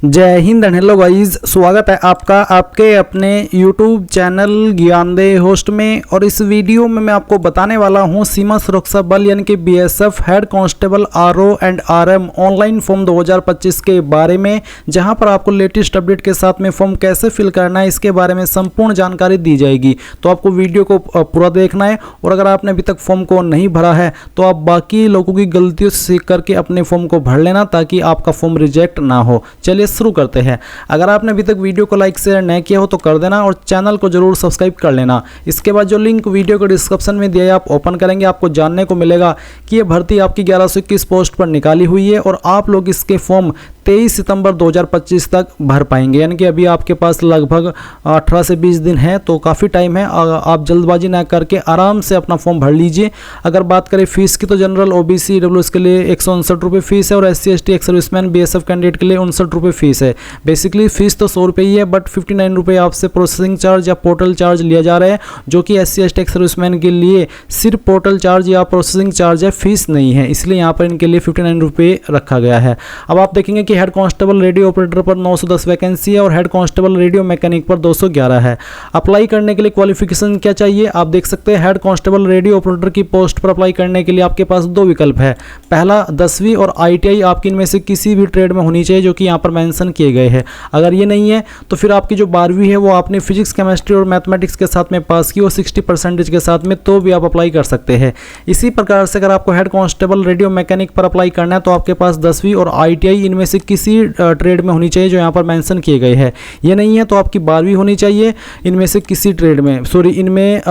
जय Hind and hello guys, स्वागत है आपका आपके अपने YouTube चैनल ज्ञानदेह होस्ट में। और इस वीडियो में मैं आपको बताने वाला हूं सीमा सुरक्षा बल यानी कि BSF head constable RO and RM online form 2025 के बारे में, जहां पर आपको लेटेस्ट अपडेट के साथ में फॉर्म कैसे फिल करना है इसके बारे में संपूर्ण जानकारी दी जाएगी। तो आपको वीडियो को पूरा देखना है और अगर आपने अभी तक फॉर्म को नहीं भरा है तो आप बाकी लोगों की गलतियों से सीख करके अपने फॉर्म को भर लेना ताकि आपका फॉर्म रिजेक्ट ना हो। चलिए शुरू करते हैं। अगर आपने अभी तक वीडियो को लाइक शेयर नहीं किया हो तो कर देना और चैनल को जरूर सब्सक्राइब कर लेना। इसके बाद जो लिंक वीडियो के डिस्क्रिप्शन में दिया है आप ओपन करेंगे, आपको जानने को मिलेगा कि ये भर्ती आपकी 1121 पोस्ट पर निकाली हुई है और आप लोग इसके फॉर्म 23 सितंबर 2025 तक भर पाएंगे। यानी कि अभी आपके पास लगभग 18 से 20 दिन है, तो काफ़ी टाइम है। आप जल्दबाजी ना करके आराम से अपना फॉर्म भर लीजिए। अगर बात करें फीस की तो जनरल OBC EWS के लिए 159 रुपये फीस है और SC ST ex serviceman BSF candidate के लिए 59 रुपये फीस है। बेसिकली फीस तो 100 रुपये ही है, बट 59 रुपये आपसे प्रोसेसिंग चार्ज या पोर्टल चार्ज लिया जा रहा है, जो कि SC ST एक्स सर्विसमैन के लिए सिर्फ पोर्टल चार्ज या प्रोसेसिंग चार्ज है, फीस नहीं है। इसलिए यहाँ पर इनके लिए 59 रुपये रखा गया है। अब आप देखेंगे कि हेड कांस्टेबल रेडियो ऑपरेटर पर 910 वैकेंसी है और हेड कांस्टेबल रेडियो मैकेनिक पर 211 है। अप्लाई करने के लिए क्वालिफिकेशन क्या चाहिए आप देख सकते हैं। हेड कांस्टेबल रेडियो ऑपरेटर की पोस्ट पर अप्लाई करने के लिए आपके पास दो विकल्प है। पहला 10वीं और ITI आपकी इनमें से किसी भी ट्रेड में होनी चाहिए, जो कि यहाँ पर मेंशन किए गए हैं। अगर ये नहीं है तो फिर आपकी जो 12वीं है वो आपने फिजिक्स केमिस्ट्री और मैथमेटिक्स के साथ में पास की और 60% के साथ में, तो भी आप अप्लाई कर सकते हैं। इसी प्रकार से अगर आपको हेड कांस्टेबल रेडियो मैकेनिक पर अप्लाई करना है तो आपके पास 10वीं और ITI इनमें से किसी ट्रेड में होनी चाहिए जो यहाँ पर मेंशन किए गए हैं। ये नहीं है तो आपकी 12वीं होनी चाहिए इनमें से किसी ट्रेड में, सॉरी इनमें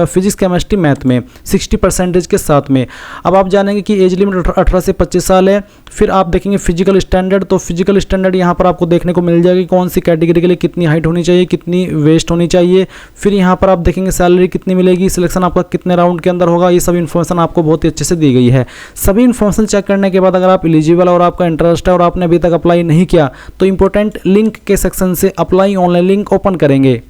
फिजिक्स केमिस्ट्री मैथ में 60% के साथ में। अब आप जानेंगे कि एज लिमिट 18 से 25 साल है। फिर आप देखेंगे फिजिकल स्टैंडर्ड, तो फिजिकल स्टैंडर्ड यहाँ पर आपको देखने को मिल जाएगी कौन सी कैटेगरी के लिए कितनी हाइट होनी चाहिए, कितनी वेस्ट होनी चाहिए। फिर यहाँ पर आप देखेंगे सैलरी कितनी मिलेगी, सिलेक्शन आपका कितने राउंड के अंदर होगा, ये सब इन्फॉर्मेशन आपको बहुत ही अच्छे से दी गई है। सभी इन्फॉर्मेशन चेक करने के बाद अगर आप एलिजिबल और आपका इंटरेस्ट है और आपने अभी तक अप्लाई नहीं किया तो इंपॉर्टेंट लिंक के सेक्शन से अप्लाई ऑनलाइन लिंक ओपन करेंगे।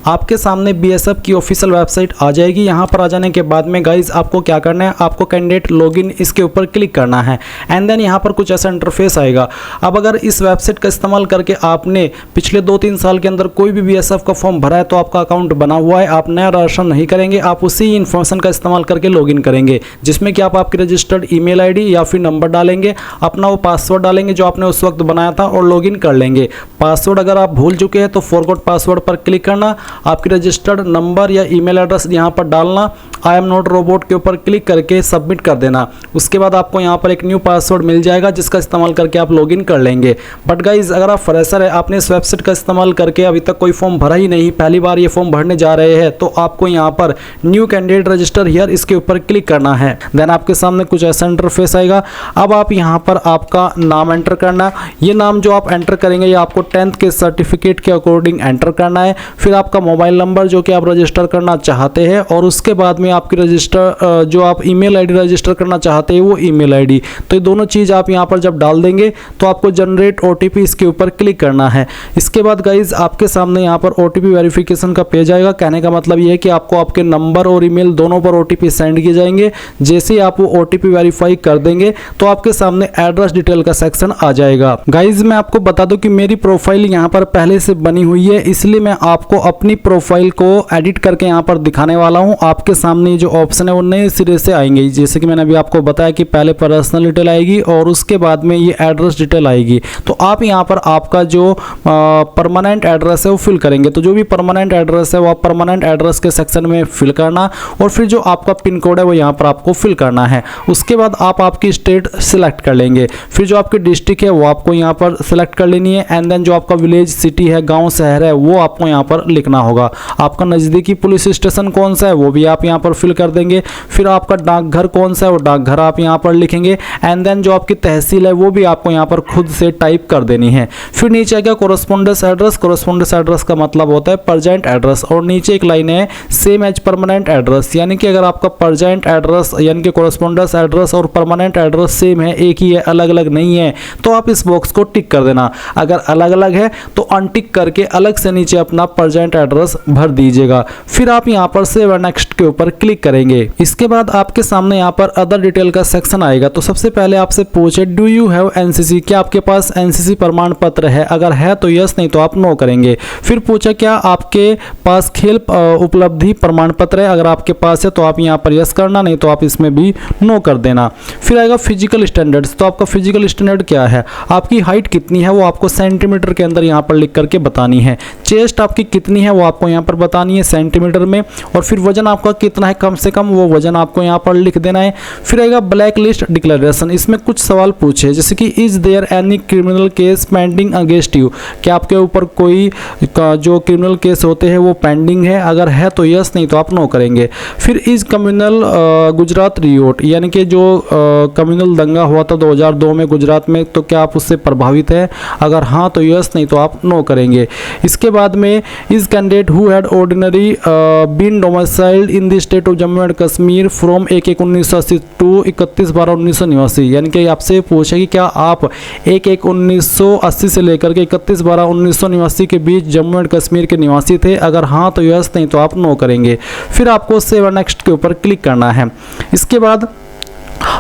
आपके सामने BSF की ऑफिशियल वेबसाइट आ जाएगी। यहाँ पर आ जाने के बाद में गाइज आपको क्या करना है, आपको कैंडिडेट लॉगिन इसके ऊपर क्लिक करना है एंड देन यहाँ पर कुछ ऐसा इंटरफेस आएगा। अब अगर इस वेबसाइट का इस्तेमाल करके आपने पिछले 2-3 साल के अंदर कोई भी BSF का फॉर्म भरा है तो आपका अकाउंट बना हुआ है, आप नया रजिस्ट्रेशन नहीं करेंगे, आप उसी इन्फॉर्मेशन का इस्तेमाल करके लॉगिन करेंगे, जिसमें कि आप आपकी रजिस्टर्ड ईमेल ID या फिर नंबर डालेंगे, अपना वो पासवर्ड डालेंगे जो आपने उस वक्त बनाया था और लॉगिन कर लेंगे। पासवर्ड अगर आप भूल चुके हैं तो फॉरगॉट पासवर्ड पर क्लिक करना, आपकी रजिस्टर्ड नंबर या ईमेल एड्रेस यहां पर डालना, आई एम नॉट रोबोट के ऊपर क्लिक करके सबमिट कर देना। उसके बाद आपको यहां पर एक न्यू पासवर्ड मिल जाएगा जिसका इस्तेमाल करके आप लॉगिन कर लेंगे। बट गाइज अगर आप फ्रेशर है, आपने इस वेबसाइट का इस्तेमाल करके अभी तक कोई फॉर्म भरा ही नहीं, पहली बार ये फॉर्म भरने जा रहे हैं, तो आपको यहां पर न्यू कैंडिडेट रजिस्टर हियर इसके ऊपर क्लिक करना है। देन आपके सामने कुछ ऐसा इंटरफेस आएगा। अब आप यहां पर आपका नाम एंटर करना, ये नाम जो आप एंटर करेंगे ये आपको 10th के सर्टिफिकेट के अकॉर्डिंग एंटर करना है। फिर आपका मोबाइल नंबर जो कि आप रजिस्टर करना चाहते हैं और उसके बाद में आपकी रजिस्टर जो आप ईमेल ID रजिस्टर करना चाहते हैं वो ईमेल ID, तो ये दोनों चीज़ आप यहाँ पर जब डाल देंगे तो आपको जनरेट OTP इसके ऊपर क्लिक करना है। इसके बाद गाइज आपके सामने यहाँ पर OTP वेरिफिकेशन का पेज आएगा। कहने का मतलब ये है कि आपको आपके नंबर और ईमेल दोनों पर OTP सेंड किए जाएंगे। जैसे ही आप वो OTP वेरीफाई कर देंगे तो आपके सामने एड्रेस डिटेल का सेक्शन आ जाएगा। गाइज मैं आपको बता दूं कि मेरी प्रोफाइल यहाँ पर पहले से बनी हुई है, इसलिए मैं आपको अपनी प्रोफाइल को एडिट करके यहाँ पर दिखाने वाला हूँ। आपके सामने जो ऑप्शन है वो नए सिरे से आएंगे, जैसे कि मैंने अभी आपको बताया कि पहले पर्सनल डिटेल आएगी और उसके बाद में ये एड्रेस डिटेल आएगी। तो आप यहाँ पर आपका जो परमानेंट एड्रेस है वो फिल करेंगे। तो जो भी परमानेंट एड्रेस है वो आप परमानेंट एड्रेस के सेक्शन में फिल करना और फिर जो आपका पिन कोड है वो यहाँ पर आपको फिल करना है। उसके बाद आप आपकी स्टेट सिलेक्ट कर लेंगे। फिर जो आपकी डिस्ट्रिक्ट है वो आपको यहाँ पर सिलेक्ट कर लेनी है एंड देन जो आपका विलेज सिटी है, गाँव शहर है, वो आपको यहाँ पर लिखना होगा। आपका नज़दीकी पुलिस स्टेशन कौन सा है वो भी आप यहाँ पर फिल कर देंगे। फिर आपका डाकघर कौन सा है वो डाकघर आप यहाँ पर लिखेंगे एंड देन जो आपकी तहसील है वो भी आपको यहाँ पर खुद से टाइप कर देनी है। फिर नीचे आएगा कोरस्पोंडेंस एड्रेस। कोरस्पोंडेंस एड्रेस का मतलब होता है प्रेजेंट एड्रेस और नीचे एक लाइन है सेम एज परमानेंट एड्रेस, यानी कि अगर आपका प्रेजेंट एड्रेस यानी कि कोरस्पोंडेंस एड्रेस और परमानेंट एड्रेस सेम है, एक ही है, अलग अलग नहीं है, तो आप इस बॉक्स को टिक कर देना। अगर अलग अलग है तो अनटिक करके अलग से नीचे अपना प्रेजेंट परमानेंट एड्रेस भर दीजिएगा। फिर आप यहाँ पर सेव एंड नेक्स्ट के ऊपर क्लिक करेंगे। इसके बाद आपके सामने यहाँ पर अदर डिटेल का सेक्शन आएगा। तो सबसे पहले आपसे पूछे डू यू हैव एनसीसी, क्या आपके पास एनसीसी प्रमाण पत्र है? अगर है तो यस, नहीं तो आप नो करेंगे। फिर पूछा क्या आपके पास खेल उपलब्धि प्रमाण पत्र है? अगर आपके पास है तो आप यहाँ पर यस करना, नहीं तो आप इसमें भी नो कर देना। फिर आएगा फिजिकल स्टैंडर्ड्स। तो आपका फिजिकल स्टैंडर्ड क्या है, आपकी हाइट कितनी है वो आपको सेंटीमीटर के अंदर यहाँ पर लिख करके बतानी है। चेस्ट आपकी कितनी है वो आपको यहाँ पर बतानी है सेंटीमीटर में। और फिर वजन आपका कितना है कम से कम, वो वजन आपको यहाँ पर लिख देना है। फिर आएगा ब्लैक लिस्ट डिक्लेरेशन। इसमें कुछ सवाल पूछे जैसे कि is there any criminal case pending against you, क्या आपके ऊपर कोई जो क्रिमिनल केस होते हैं वो पेंडिंग है? अगर है तो यस, नहीं तो आप नो करेंगे। फिर इज कम्युनल गुजरात रियोट, यानी कि जो कम्युनल दंगा हुआ था 2002 में गुजरात में, तो क्या आप उससे प्रभावित है? अगर हाँ तो यस, नहीं तो आप नो करेंगे। इसके बाद में is candidate who had ordinary been domiciled in the state of Jammu and Kashmir from 1/1/1980 to 31/12/1989, यानी कि आपसे पूछा कि क्या आप 1/1/1980 से लेकर के 31/12/1989 के बीच जम्मू एंड कश्मीर के निवासी थे? अगर हाँ तो यस, नहीं तो आप नो करेंगे। फिर आपको सेव नेक्स्ट के ऊपर क्लिक करना है। इसके बाद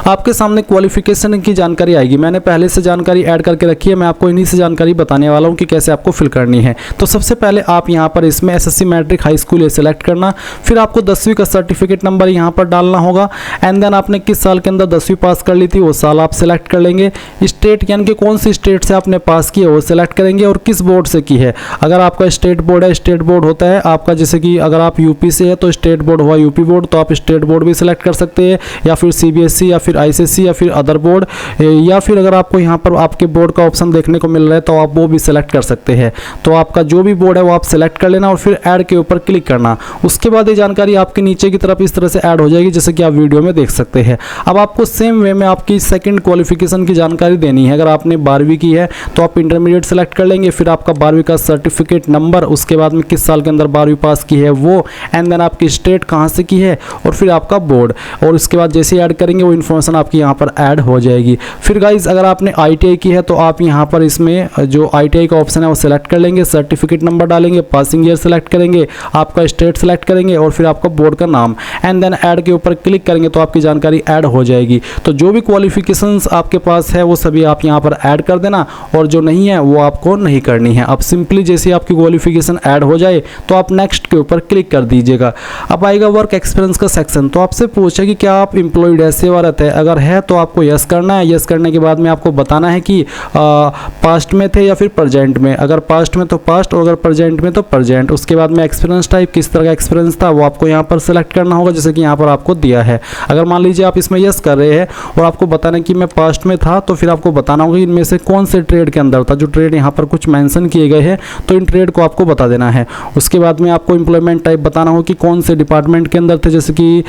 आपके सामने क्वालिफिकेशन की जानकारी आएगी। मैंने पहले से जानकारी ऐड करके रखी है, मैं आपको इन्हीं से जानकारी बताने वाला हूं कि कैसे आपको फिल करनी है। तो सबसे पहले आप यहां पर इसमें एसएससी मैट्रिक हाई स्कूल ये सिलेक्ट करना। फिर आपको 10वीं का सर्टिफिकेट नंबर यहां पर डालना होगा। एंड देन आपने किस साल के अंदर 10वीं पास कर ली थी वो साल आप सिलेक्ट कर लेंगे। स्टेट यानी कि कौन सी स्टेट से आपने पास की है वो सिलेक्ट करेंगे और किस बोर्ड से की है। अगर आपका स्टेट बोर्ड है, स्टेट बोर्ड होता है आपका, जैसे कि अगर आप यूपी से है तो स्टेट बोर्ड हुआ यूपी बोर्ड, तो आप स्टेट बोर्ड भी सिलेक्ट कर सकते हैं, या फिर सीबीएसई या फिर आईसीएसई या फिर अदर बोर्ड, या फिर अगर आपको यहाँ पर आपके बोर्ड का ऑप्शन देखने को मिल रहा है तो आप वो भी सिलेक्ट कर सकते हैं। तो आपका जो भी बोर्ड है वो आप सिलेक्ट कर लेना और फिर ऐड के ऊपर क्लिक करना। उसके बाद ये जानकारी आपके नीचे की तरफ इस तरह से ऐड हो जाएगी जैसे कि आप वीडियो में देख सकते हैं। अब आपको सेम वे में आपकी सेकंड क्वालिफिकेशन की जानकारी देनी है। अगर आपने 12वीं की है तो आप इंटरमीडिएट सेलेक्ट कर लेंगे, फिर आपका 12वीं का सर्टिफिकेट नंबर, उसके बाद में किस साल के अंदर 12वीं पास की है वो, एंड देन आपकी स्टेट कहाँ से की है और फिर आपका बोर्ड, और उसके बाद जैसे ऐड करेंगे वो इन्फॉर्मेशन आपकी यहाँ पर ऐड हो जाएगी। फिर गाइज अगर आपने आईटीआई की है तो आप यहाँ पर इसमें जो आईटीआई का ऑप्शन है वो सिलेक्ट कर लेंगे, सर्टिफिकेट नंबर डालेंगे, पासिंग ईयर सेलेक्ट करेंगे, आपका स्टेट सेलेक्ट करेंगे और फिर आपका बोर्ड का नाम, एंड देन ऐड के ऊपर क्लिक करेंगे तो आपकी जानकारी ऐड हो जाएगी। तो जो भी क्वालिफिकेशंस आपके पास है वो सभी आप यहाँ पर ऐड कर देना, और जो नहीं है वो आपको नहीं करनी है। अब सिंपली जैसे आपकी क्वालिफिकेशन ऐड हो जाए तो आप नेक्स्ट के ऊपर क्लिक कर दीजिएगा। अब आएगा वर्क एक्सपीरियंस का सेक्शन। तो आपसे पूछे कि क्या आप एम्प्लॉयड है, सेवारत है? अगर है तो आपको यस करना है। यस करने के बाद में आपको बताना है कि पास्ट में थे या फिर प्रेजेंट में। अगर पास्ट में तो पास्ट और अगर प्रेजेंट में तो प्रेजेंट। उसके बाद में एक्सपीरियंस टाइप, किस तरह का एक्सपीरियंस था वो आपको यहाँ पर सेलेक्ट करना होगा जैसे कि यहाँ पर आपको दिया है। अगर मान लीजिए आप इसमें यस कर रहे हैं और आपको बताना है कि मैं पास्ट में था, तो फिर आपको बताना होगा इनमें से कौन से ट्रेड के अंदर था। जो ट्रेड यहाँ पर कुछ मेंशन किए गए हैं तो इन ट्रेड को आपको बता देना है। उसके बाद में आपको एम्प्लॉयमेंट टाइप बताना होगा कि कौन से डिपार्टमेंट के अंदर थे, जैसे कि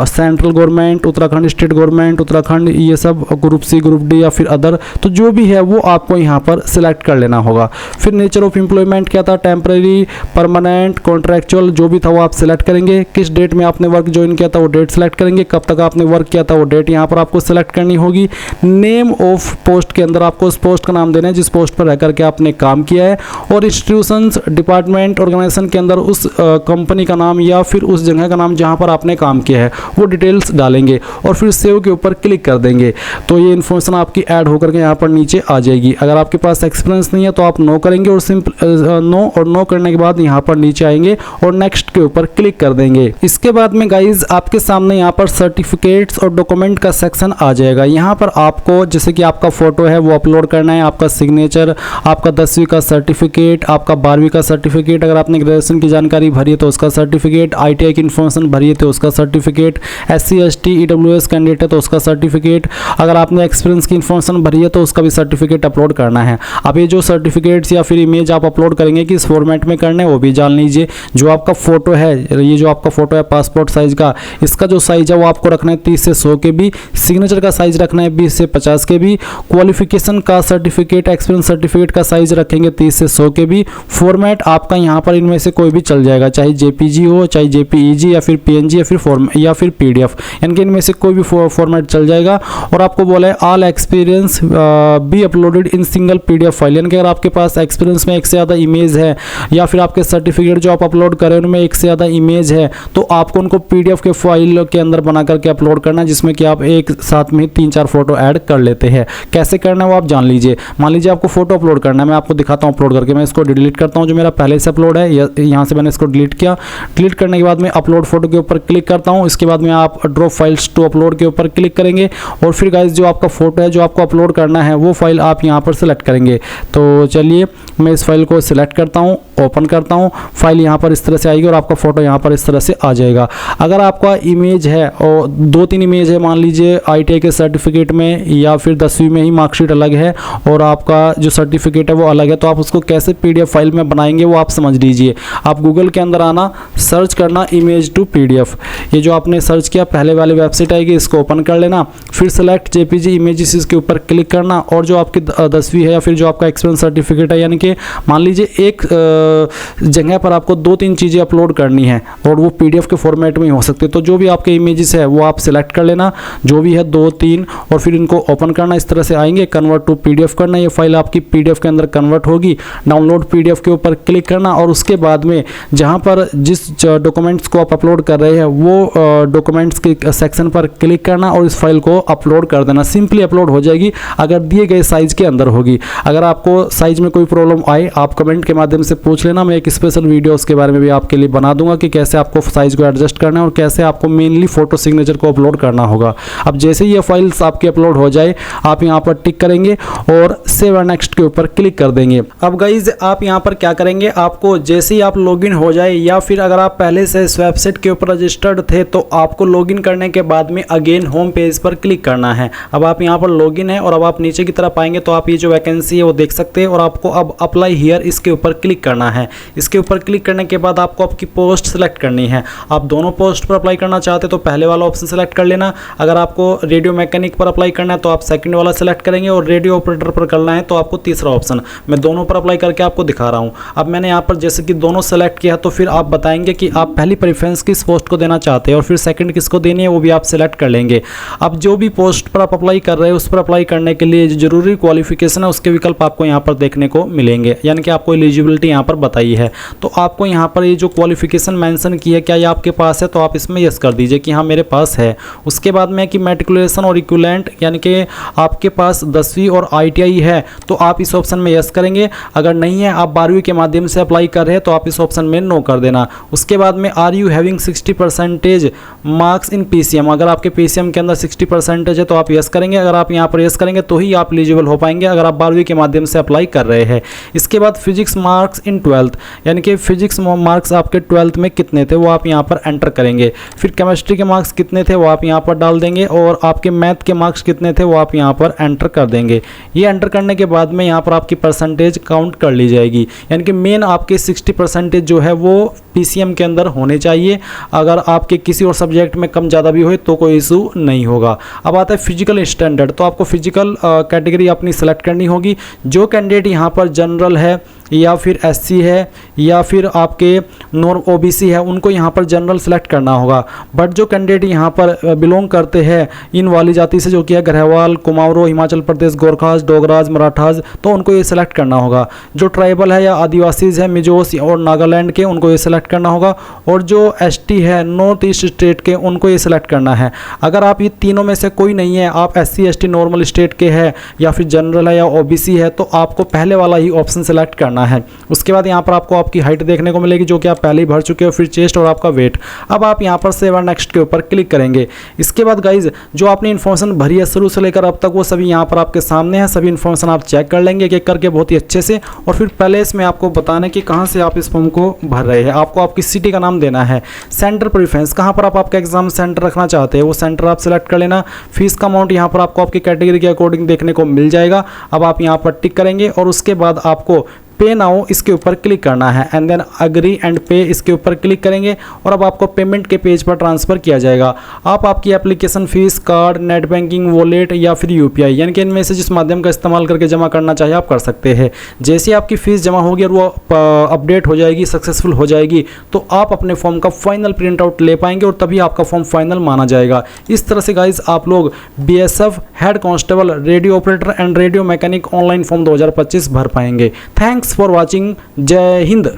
central government, Uttarakhand state government, Uttarakhand, ये सब ग्रुप सी, ग्रुप डी या फिर अदर, तो जो भी है वो आपको यहाँ पर सिलेक्ट कर लेना होगा। फिर नेचर ऑफ एम्प्लॉयमेंट क्या था, टेम्परेरी, परमानेंट, कॉन्ट्रैक्चुअल, जो भी था वो आप सिलेक्ट करेंगे। किस डेट में आपने वर्क ज्वाइन किया था वो डेट सेलेक्ट करेंगे। कब तक आपने वर्क किया था वो डेट यहाँ पर आपको सिलेक्ट करनी होगी। नेम ऑफ पोस्ट के अंदर आपको उस पोस्ट का नाम देना है जिस पोस्ट पर रह करके आपने काम किया है, और इंस्टीट्यूशंस, डिपार्टमेंट, ऑर्गेनाइजेशन के अंदर उस कंपनी का नाम या फिर उस जगह का नाम जहाँ पर आपने काम किया है वो डिटेल्स डालेंगे और फिर सेव के ऊपर क्लिक कर देंगे। तो ये इन्फॉर्मेशन आपकी ऐड होकर के यहाँ पर नीचे आ जाएगी। अगर आपके पास एक्सपीरियंस नहीं है तो आप नो करेंगे और सिंपल नो करने के बाद यहाँ पर नीचे आएंगे और नेक्स्ट के ऊपर क्लिक कर देंगे। इसके बाद में गाइज आपके सामने यहाँ पर सर्टिफिकेट्स और डॉक्यूमेंट का सेक्शन आ जाएगा। यहाँ पर आपको जैसे कि आपका फोटो है वो अपलोड करना है, आपका सिग्नेचर, आपका 10वीं का सर्टिफिकेट, आपका 12वीं का सर्टिफिकेट, अगर आपने ग्रेजुएशन की जानकारी भरी है तो उसका सर्टिफिकेट, आईटीआई की इन्फॉर्मेशन भरी है तो उसका certificate, SC ST EWS candidate है तो उसका सर्टिफिकेट, अगर आपने एक्सपीरियंस की इन्फॉर्मेशन भरी है तो उसका भी सर्टिफिकेट अपलोड करना है। अब ये जो सर्टिफिकेट्स या फिर इमेज आप अपलोड करेंगे किस फॉर्मेट में करना है वो भी जान लीजिए। जो आपका फोटो है, ये जो आपका फोटो है पासपोर्ट साइज का, इसका जो साइज है वो आपको रखना है 30 से 100 के बी, सिग्नेचर का साइज रखना है 20 से 50 के बी, क्वालिफिकेशन का सर्टिफिकेट, एक्सपीरियंस सर्टिफिकेट का साइज रखेंगे 30 से 100 के बी। फॉर्मेट आपका यहाँ पर इनमें से कोई भी चल जाएगा, चाहे JPG हो, चाहे JPEG या फिर PNG या फिर PDF, यानी कि इनमें से कोई भी फॉर्मेट चल जाएगा। और आपको बोला है all experience be uploaded in single PDF file, यानी कि अगर आपके पास एक्सपीरियंस में एक से ज़्यादा इमेज है या फिर आपके सर्टिफिकेट जो आप अपलोड करें उनमें एक से ज़्यादा इमेज है, तो आपको उनको PDF के फाइल के अंदर बना करके अपलोड करना है, जिसमें कि आप एक साथ में 3-4 फोटो ऐड कर लेते हैं। कैसे करना है वो आप जान लीजिए। मान लीजिए आपको फोटो अपलोड करना है, मैं आपको दिखाता हूँ अपलोड करके। मैं इसको डिलीट करता हूँ जो मेरा पहले से अपलोड है, यहाँ से मैंने इसको डिलीट किया। डिलीट करने के बाद मैं अपलोड फोटो के ऊपर क्लिक करता हूँ। इसके बाद में आप ड्रॉप फाइल्स टू अपलोड के ऊपर क्लिक करेंगे और फिर गाइस जो आपका फोटो है जो आपको अपलोड करना है वो फाइल आप यहाँ पर सेलेक्ट करेंगे। तो चलिए मैं इस फाइल को सिलेक्ट करता हूँ, ओपन करता हूँ। फाइल यहाँ पर इस तरह से आएगी और आपका फोटो यहाँ पर इस तरह से आ जाएगा। अगर आपका इमेज है और 2-3 इमेज है, मान लीजिए ITI के सर्टिफिकेट में या फिर 10वीं में ही मार्कशीट अलग है और आपका जो सर्टिफिकेट है वो अलग है, तो आप उसको कैसे PDF फाइल में बनाएंगे वो आप समझ लीजिए। आप गूगल के अंदर आना, सर्च करना इमेज टू PDF। ये जो आपने सर्च किया पहले वाली वेबसाइट आएगी, इसको ओपन कर लेना। फिर सेलेक्ट JPG इमेजेस इसके ऊपर क्लिक करना और जो आपकी 10वीं है या फिर जो आपका एक्सपीरियंस सर्टिफिकेट है, यानी कि मान लीजिए एक जगह पर आपको 2-3 चीज़ें अपलोड करनी है और वो PDF के फॉर्मेट में ही हो सकती है। तो जो भी आपके इमेजेस है वो आप सिलेक्ट कर लेना, जो भी है 2-3, और फिर इनको ओपन करना। इस तरह से आएंगे, कन्वर्ट टू PDF करना। ये फाइल आपकी PDF के अंदर कन्वर्ट होगी। डाउनलोड PDF के ऊपर क्लिक करना और उसके बाद में जहाँ पर जिस डॉक्यूमेंट्स को आप अपलोड कर रहे हैं वो डॉक्यूमेंट्स के सेक्शन पर क्लिक करना और इस फाइल को अपलोड कर देना। सिंपली अपलोड हो जाएगी अगर दिए गए साइज़ के अंदर होगी। अगर आपको साइज़ में कोई प्रॉब्लम आए आप कमेंट के माध्यम से पूछ लेना, मैं एक स्पेशल वीडियो उसके बारे में भी आपके लिए बना दूंगा कि कैसे आपको साइज़ को एडजस्ट करना है और कैसे आपको मेनली फोटो सिग्नेचर को अपलोड करना होगा। अब जैसे ही ये फाइल्स आपकी अपलोड हो जाए आप यहाँ पर टिक करेंगे और सेव एंड नेक्स्ट के ऊपर क्लिक कर देंगे। अब गाइज आप यहाँ पर क्या करेंगे, आपको जैसे ही आप लॉगिन हो जाए या फिर अगर आप पहले से इस वेबसाइट के ऊपर रजिस्टर्ड थे तो आपको लॉगिन करने के बाद में अगेन होम पेज पर क्लिक करना है। अब आप यहाँ पर लॉगिन है और अब आप नीचे की तरफ आएंगे तो आप ये जो वैकेंसी है वो देख सकते हैं और आपको अब अप्लाई हियर इसके ऊपर क्लिक करना है। इसके ऊपर क्लिक करने के बाद आपको आपकी पोस्ट सेलेक्ट करनी है। आप दोनों पोस्ट पर अप्लाई करना चाहते तो पहले वाला ऑप्शन सेलेक्ट कर लेना। अगर आपको रेडियो मैकेनिक पर अप्लाई करना है तो आप सेकंड वाला सेलेक्ट करेंगे और रेडियो ऑपरेटर पर करना है तो आपको तीसरा ऑप्शन। मैं दोनों पर अप्लाई करके आपको दिखा रहा हूँ। अब मैंने यहाँ पर जैसे कि दोनों सेलेक्ट किया तो फिर आप बताएंगे कि आप पहली प्रेफरेंस किस पोस्ट को देना चाहते हैं और फिर सेकंड किसको देनी है वो भी आप सेलेक्ट कर लेंगे। अब जो भी पोस्ट पर आप अप्लाई कर रहे हैं उस पर अप्लाई करने के लिए जो जरूरी क्वालिफिकेशन है उसके विकल्प आपको यहाँ पर देखने को मिलेंगे, यानी कि आपको एलिजिबिलिटी यहाँ पर बताई है। तो आपको यहाँ पर ये जो क्वालिफिकेशन मेंशन की है क्या ये आपके पास है, तो आप इसमें यस कर दीजिए कि हाँ मेरे पास है। उसके बाद में कि मैट्रिकुलेशन और इक्विवेलेंट यानी कि आपके पास 10वीं और ITI है तो आप इस ऑप्शन में यस करेंगे। अगर नहीं है आप 12वीं के माध्यम से अप्लाई कर रहे हैं तो आप इस ऑप्शन में नो कर देना। उसके बाद में are you having 60% marks in PCM, अगर आपके PCM के अंदर 60% है तो आप यस करेंगे। अगर आप यहाँ पर यस करेंगे तो ही आप एलिजिबल हो पाएंगे अगर आप 12वीं के माध्यम से अप्लाई कर रहे हैं। इसके बाद फिजिक्स मार्क्स इन 12th, यानी कि फिजिक्स मार्क्स आपके 12th में कितने थे वो आप यहाँ पर एंटर करेंगे। फिर केमिस्ट्री के मार्क्स कितने थे वो आप यहाँ पर डाल देंगे और आपके मैथ के मार्क्स कितने थे वो आप यहाँ पर एंटर कर देंगे। ये एंटर करने के बाद में यहाँ पर आपकी परसेंटेज काउंट कर ली जाएगी, यानी कि मेन आपके 60% जो है वो PCM के अंदर होने चाहिए। अगर आपके किसी और सब्जेक्ट में कम ज़्यादा भी हो तो कोई इशू नहीं होगा। अब आता है फिजिकल स्टैंडर्ड, तो आपको फिजिकल कैटेगरी अपनी सेलेक्ट करनी होगी। जो कैंडिडेट यहाँ पर जनरल है या फिर SC है या फिर आपके नॉन OBC है उनको यहाँ पर जनरल सेलेक्ट करना होगा। बट जो कैंडिडेट यहाँ पर बिलोंग करते हैं इन वाली जाति से जो कि है गढ़वाल, कुमाऊं, हिमाचल प्रदेश, गोरखास, डोगराज, मराठास, तो उनको ये सेलेक्ट करना होगा। जो ट्राइबल है या आदिवासीज है मिजोस और नागालैंड के उनको ये सेलेक्ट करना होगा। और जो ST है नॉर्थ ईस्ट स्टेट के उनको ये सेलेक्ट करना है। अगर आप ये तीनों में से कोई नहीं है, आप SC ST नॉर्मल स्टेट के हैं या फिर जनरल है या OBC है तो आपको पहले वाला ही ऑप्शन सेलेक्ट करना है। उसके बाद यहाँ पर आपको आपकी हाइट देखने को मिलेगी जो कि आप पहले ही भर चुके हो, फिर चेस्ट और आपका वेट। अब आप यहाँ पर सेव एंड नेक्स्ट के ऊपर क्लिक करेंगे। इसके बाद गाइज जो आपने इन्फॉर्मेशन भरी है शुरू से लेकर अब तक वो सभी यहाँ पर आपके सामने है। सभी इन्फॉर्मेशन आप चेक कर लेंगे एक करके बहुत ही अच्छे से। और फिर पहले इसमें आपको बताना है कि कहाँ से आप इस फॉर्म को भर रहे हैं। आपको आपकी सिटी का नाम देना है। सेंटर प्रेफरेंस कहाँ पर आप आपका एग्जाम सेंटर रखना चाहते हैं वो सेंटर आप सेलेक्ट कर लेना। फीस का अमाउंट यहाँ पर आपको आपकी कैटेगरी के अकॉर्डिंग देखने को मिल जाएगा। अब आप यहाँ पर टिक करेंगे और उसके बाद आपको पे नाउ इसके ऊपर क्लिक करना है एंड देन अग्री एंड पे इसके ऊपर क्लिक करेंगे और अब आपको पेमेंट के पेज पर ट्रांसफ़र किया जाएगा। आप आपकी application fees, card, net banking, wallet या फिर यूपीआई यानी कि इनमें से जिस माध्यम का इस्तेमाल करके जमा करना चाहिए आप कर सकते हैं। जैसे आपकी फ़ीस जमा होगी और वो अपडेट हो जाएगी, सक्सेसफुल हो जाएगी, तो आप अपने फॉर्म का फाइनल प्रिंट आउट ले पाएंगे और तभी आपका फॉर्म फाइनल माना जाएगा। इस तरह से गाइज आप लोग BSF, head constable, radio operator and radio mechanic online form 2025 भर पाएंगे। Thanks for watching. जय हिंद।